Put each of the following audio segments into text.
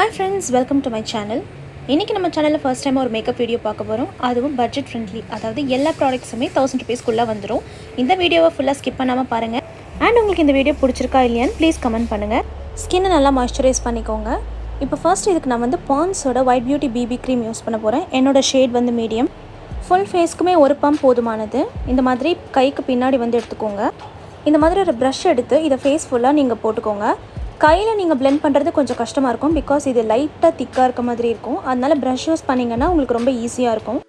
Hi friends, welcome to my channel. இன்னைக்கு நம்ம சேனல்ல ஃபர்ஸ்ட் டைம் ஒரு மேக்கப் வீடியோ பார்க்க போறோம். அதுவும் பட்ஜெட் ஃப்ரெண்ட்லி. அதாவது எல்லா ப்ராடக்ட்ஸுமே 1000 rupees குள்ள வந்துரும். இந்த வீடியோவை ஃபுல்லா ஸ்கிப் பண்ணாம பாருங்க. And உங்களுக்கு இந்த வீடியோ பிடிச்சிருக்கா இல்லையான்னு ப்ளீஸ் கமெண்ட் பண்ணுங்க. ஸ்கின்னை நல்லா மாய்ஸ்சரைஸ் பண்ணிக்கோங்க. இப்போ ஃபர்ஸ்ட் இதுக்கு நான் வந்து பாண்ட்ஸோட white beauty BB cream use பண்ண போறேன். என்னோட ஷேட் வந்து மீடியம். ஃபுல் ஃபேஸ்க்குமே ஒரு பம்ப் போதுமானது. இந்த மாதிரி கைக்கு பின்னாடி வந்து எடுத்துக்கோங்க. இந்த மாதிரி ஒரு ப்ரஷ் எடுத்து இதை ஃபேஸ் ஃபுல்லாக நீங்கள் போட்டுக்கோங்க. கையில் நீங்கள் பிளெண்ட் பண்ணுறது கொஞ்சம் கஷ்டமாக இருக்கும். பிகாஸ் இது லைட்டாக திக்காக இருக்க மாதிரி இருக்கும். அதனால் ப்ரஷ் யூஸ் பண்ணிங்கன்னா உங்களுக்கு ரொம்ப ஈஸியாக இருக்கும்.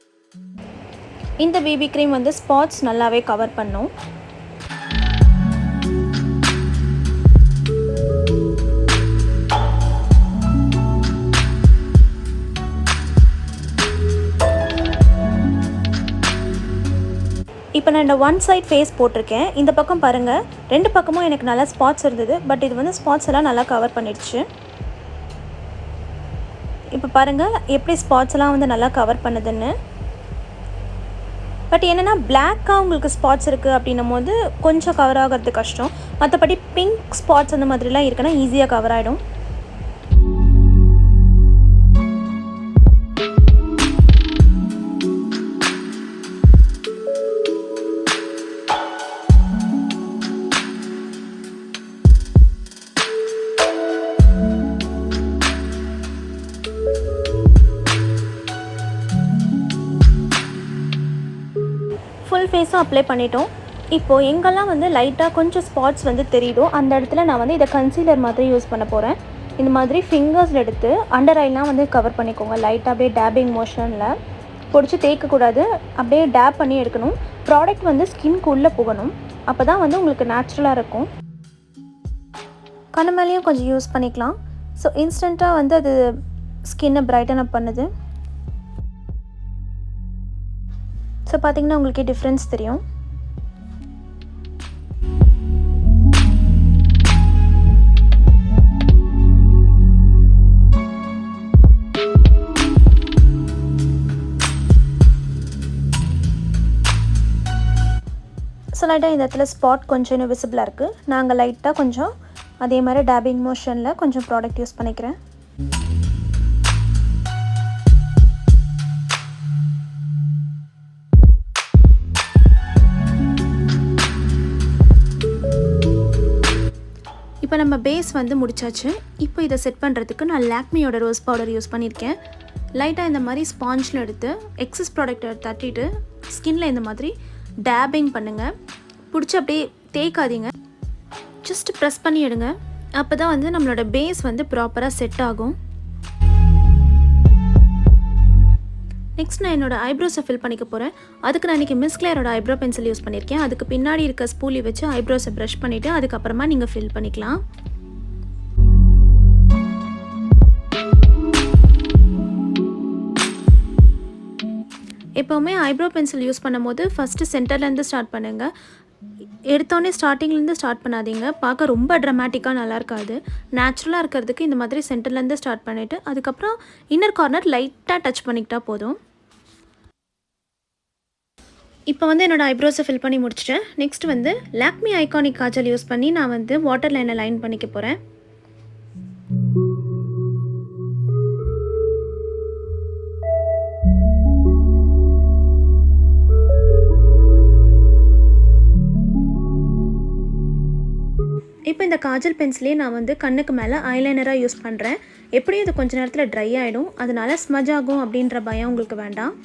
இந்த பிபி க்ரீம் வந்து ஸ்பாட்ஸ் நல்லாவே கவர் பண்ணும். இப்போ நான் இந்த ஒன் சைட் ஃபேஸ் போட்டிருக்கேன். இந்த பக்கம் பாருங்கள், ரெண்டு பக்கமும் எனக்கு நல்லா ஸ்பாட்ஸ் இருந்தது. பட் இது வந்து ஸ்பாட்ஸ் எல்லாம் நல்லா கவர் பண்ணிடுச்சு. இப்போ பாருங்கள் எப்படி ஸ்பாட்ஸ் எல்லாம் வந்து நல்லா கவர் பண்ணுதுன்னு. பட் என்னென்னா பிளாக்காக உங்களுக்கு ஸ்பாட்ஸ் இருக்குது அப்படின்னும் போது கொஞ்சம் கவர் ஆகிறது கஷ்டம். மற்றபடி பிங்க் ஸ்பாட்ஸ் அந்த மாதிரிலாம் இருக்குன்னா ஈஸியாக கவர் ஆகிடும். ஃபுல் ஃபேஸும் அப்ளை பண்ணிட்டோம். இப்போது எங்கெல்லாம் வந்து லைட்டாக கொஞ்சம் ஸ்பாட்ஸ் வந்து தெரியுதோ அந்த இடத்துல நான் வந்து இதை கன்சீலர் மாதிரி யூஸ் பண்ண போகிறேன். இந்த மாதிரி ஃபிங்கர்ஸில் எடுத்து அண்டர் ஐலாம் வந்து கவர் பண்ணிக்கோங்க. லைட்டாக அப்படியே டேப்பிங் மோஷனில் பிடிச்சி தேய்க்கக்கூடாது, அப்படியே டேப் பண்ணி எடுக்கணும். ப்ராடக்ட் வந்து ஸ்கின்க்கு உள்ளே போகணும். அப்போ தான் வந்து உங்களுக்கு நேச்சுரலாக இருக்கும். கண்ணு மேலேயும் கொஞ்சம் யூஸ் பண்ணிக்கலாம். ஸோ இன்ஸ்டண்ட்டாக வந்து அது ஸ்கின்னை பிரைட்டன் அப் பண்ணுது. ஸோ பார்த்திங்கன்னா உங்களுக்கே டிஃப்ரென்ஸ் தெரியும். ஸோ லைட்டாக இந்த இடத்துல ஸ்பாட் கொஞ்சம் இன்னும் விசிபிளாக இருக்குது. நாங்கள் லைட்டாக கொஞ்சம் அதே மாதிரி டேப்பிங் மோஷனில் கொஞ்சம் ப்ராடக்ட் யூஸ் பண்ணிக்கிறேன். இப்போ நம்ம பேஸ் வந்து முடிச்சாச்சு. இப்போ இதை செட் பண்ணுறதுக்கு நான் லாக்மியோட ரோஸ் பவுடர் யூஸ் பண்ணியிருக்கேன். லைட்டாக இந்த மாதிரி ஸ்பாஞ்சில் எடுத்து எக்ஸஸ் ப்ராடக்டை தட்டிட்டு ஸ்கின்னில் இந்த மாதிரி டேப்பிங் பண்ணுங்கள். பிடிச்சி அப்படியே தேய்க்காதீங்க, ஜஸ்ட் ப்ரெஸ் பண்ணி எடுங்க. அப்போ தான் வந்து நம்மளோட பேஸ் வந்து ப்ராப்பராக செட் ஆகும். நெக்ஸ்ட் நான் என்னோடய ஐப்ரோஸை ஃபில் பண்ணிக்க போகிறேன். அதுக்கு நான் இன்றைக்கி மிஸ் கிளேரோட ஐப்ரோ பென்சில் யூஸ் பண்ணியிருக்கேன். அதுக்கு பின்னாடி இருக்க ஸ்பூலி வச்சு ஐப்ரோஸை ப்ரஷ் பண்ணிவிட்டு அதுக்கப்புறமா நீங்கள் ஃபில் பண்ணிக்கலாம். எப்போவுமே ஐப்ரோ பென்சில் யூஸ் பண்ணும் போது ஃபஸ்ட்டு சென்டர்லேருந்து ஸ்டார்ட் பண்ணுங்கள். எடுத்தோடனே ஸ்டார்டிங்லேருந்து ஸ்டார்ட் பண்ணாதீங்க. பார்க்க ரொம்ப ட்ராமேட்டிக்காக நல்லா இருக்காது. நேச்சுரலாக இருக்கிறதுக்கு இந்த மாதிரி சென்டர்லேருந்து ஸ்டார்ட் பண்ணிவிட்டு அதுக்கப்புறம் இன்னர் கார்னர் லைட்டாக டச் பண்ணிக்கிட்டா போதும். இப்போ வந்து என்னோடய ஐப்ரோஸை ஃபில் பண்ணி முடிச்சிட்டேன். நெக்ஸ்ட் வந்து லாக்மி ஐகானிக் காஜல் யூஸ் பண்ணி நான் வந்து வாட்டர் லைனை லைன் பண்ணிக்க போகிறேன். இப்போ இந்த காஜல் பென்சிலே நான் வந்து கண்ணுக்கு மேலே ஐலைனராக யூஸ் பண்ணுறேன். எப்படியும் இது கொஞ்சம் நேரத்தில் ட்ரை ஆகிடும். அதனால ஸ்மஜ் ஆகும் அப்படின்ற பயம் உங்களுக்கு வேண்டாம்.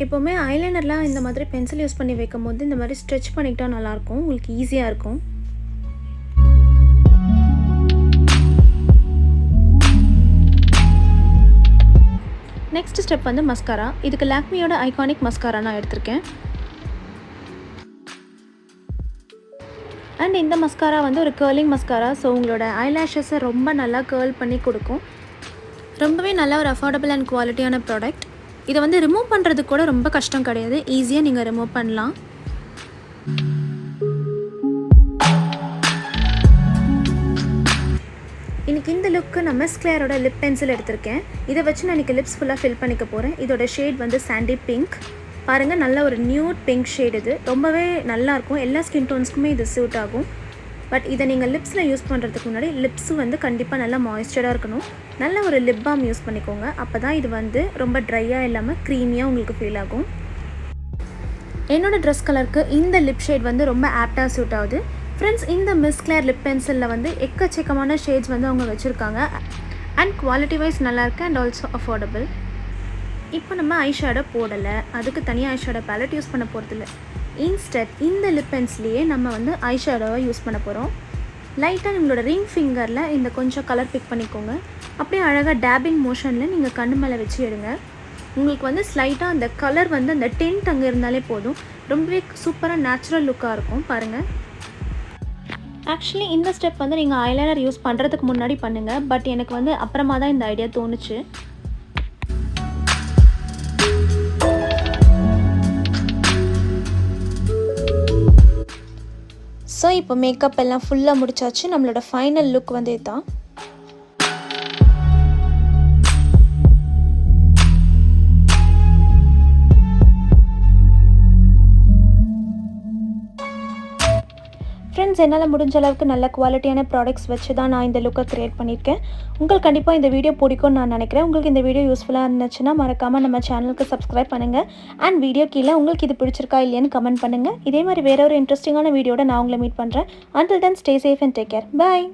எப்போவுமே ஐலைனர்லாம் இந்த மாதிரி பென்சில் யூஸ் பண்ணி வைக்கும் போது இந்த மாதிரி ஸ்ட்ரெச் பண்ணிக்கிட்டா நல்லாயிருக்கும். உங்களுக்கு ஈஸியாக இருக்கும். நெக்ஸ்ட் ஸ்டெப் வந்து மஸ்காரா. இதுக்கு லாக்மியோட ஐகானிக் மஸ்காரா நான் எடுத்திருக்கேன். அண்ட் இந்த மஸ்காரா வந்து ஒரு கேர்லிங் மஸ்காரா. ஸோ உங்களோட ஐலாஷஸை ரொம்ப நல்லா கேர்ல் பண்ணி கொடுக்கும். ரொம்பவே நல்ல ஒரு அஃபோர்டபுள் அண்ட் குவாலிட்டியான ப்ராடக்ட். இதை வந்து ரிமூவ் பண்ணுறதுக்கு கூட ரொம்ப கஷ்டம் கிடையாது, ஈஸியாக நீங்கள் ரிமூவ் பண்ணலாம். இன்றைக்கி இந்த லுக்கு நான் மிஸ் கிளியரோட லிப் பென்சில் எடுத்திருக்கேன். இதை வச்சு நான் இன்றைக்கி லிப்ஸ் ஃபுல்லாக ஃபில் பண்ணிக்க போகிறேன். இதோட ஷேட் வந்து சாண்டி பிங்க். பாருங்கள், நல்ல ஒரு நியூட் பிங்க் ஷேட். இது ரொம்பவே நல்லாயிருக்கும், எல்லா ஸ்கின் டோன்ஸ்க்குமே இது சூட் ஆகும். பட் இதை நீங்கள் லிப்ஸில் யூஸ் பண்ணுறதுக்கு முன்னாடி லிப்ஸு வந்து கண்டிப்பாக நல்லா மாய்ஸ்சராக இருக்கணும். நல்ல ஒரு லிப் பாம் யூஸ் பண்ணிக்கோங்க. அப்போ தான் இது வந்து ரொம்ப ட்ரையாக இல்லாமல் க்ரீமியாக உங்களுக்கு ஃபீல் ஆகும். என்னோடய ட்ரெஸ் கலருக்கு இந்த லிப் ஷேட் வந்து ரொம்ப ஆப்டாக சூட் ஆகுது. ஃப்ரெண்ட்ஸ், இந்த மிஸ் கிளியர் லிப் பென்சிலில் வந்து எக்கச்சக்கமான ஷேட்ஸ் வந்து அவங்க வச்சுருக்காங்க. அண்ட் குவாலிட்டி வைஸ் நல்லாயிருக்கு அண்ட் ஆல்சோ அஃபோர்டபுள். இப்போ நம்ம ஐஷேடோ போடலை, அதுக்கு தனியாக ஐஷேடோ பேலட் யூஸ் பண்ண போகிறதில்ல. இன்ஸ்டெட் இந்த லிப் பென்சிலையே நம்ம வந்து ஐஷேடோவை யூஸ் பண்ண போகிறோம். லைட்டாக நம்மளோட ரிங் ஃபிங்கரில் இந்த கொஞ்சம் கலர் பிக் பண்ணிக்கோங்க. அப்படியே அழகாக டேபிங் மோஷனில் நீங்கள் கண்ணு மேலே வச்சு எடுங்க. உங்களுக்கு வந்து ஸ்லைட்டாக அந்த கலர் வந்து அந்த டென்ட் அங்கே இருந்தாலே போதும், ரொம்பவே சூப்பராக நேச்சுரல் லுக்காக இருக்கும். பாருங்கள், ஆக்சுவலி இந்த ஸ்டெப் வந்து நீங்கள் ஐலைனர் யூஸ் பண்ணுறதுக்கு முன்னாடி பண்ணுங்கள். பட் எனக்கு வந்து அப்புறமா தான் இந்த ஐடியா தோணுச்சு. ஸோ இப்போ மேக்கப் எல்லாம் ஃபுல்லாக முடிச்சாச்சு. நம்மளோட ஃபைனல் லுக் வந்து இதுதான். ஃப்ரெண்ட்ஸ், என்னால் முடிஞ்ச அளவுக்கு நல்ல குவாலிட்டியான ப்ராடக்ட்ஸ் வச்சு தான் நான் இந்த லுக்கை க்ரியேட் பண்ணியிருக்கேன். உங்களுக்கு கண்டிப்பாக இந்த வீடியோ பிடிக்கும்னு நான் நினைக்கிறேன். உங்களுக்கு இந்த வீடியோ யூஸ்ஃபுல்லாக இருந்துச்சுன்னா மறக்காமல் நம்ம சேனலுக்கு சப்ஸ்கிரைப் பண்ணுங்கள். அண்ட் வீடியோ கீழே உங்களுக்கு இது பிடிச்சிருக்கா இல்லையான்னு கமெண்ட் பண்ணுங்கள். இதே மாதிரி வேற ஒரு இன்ட்ரெஸ்டிங்கான வீடியோட நான் உங்களை மீட் பண்ணுறேன். Until then, stay safe and take care. Bye.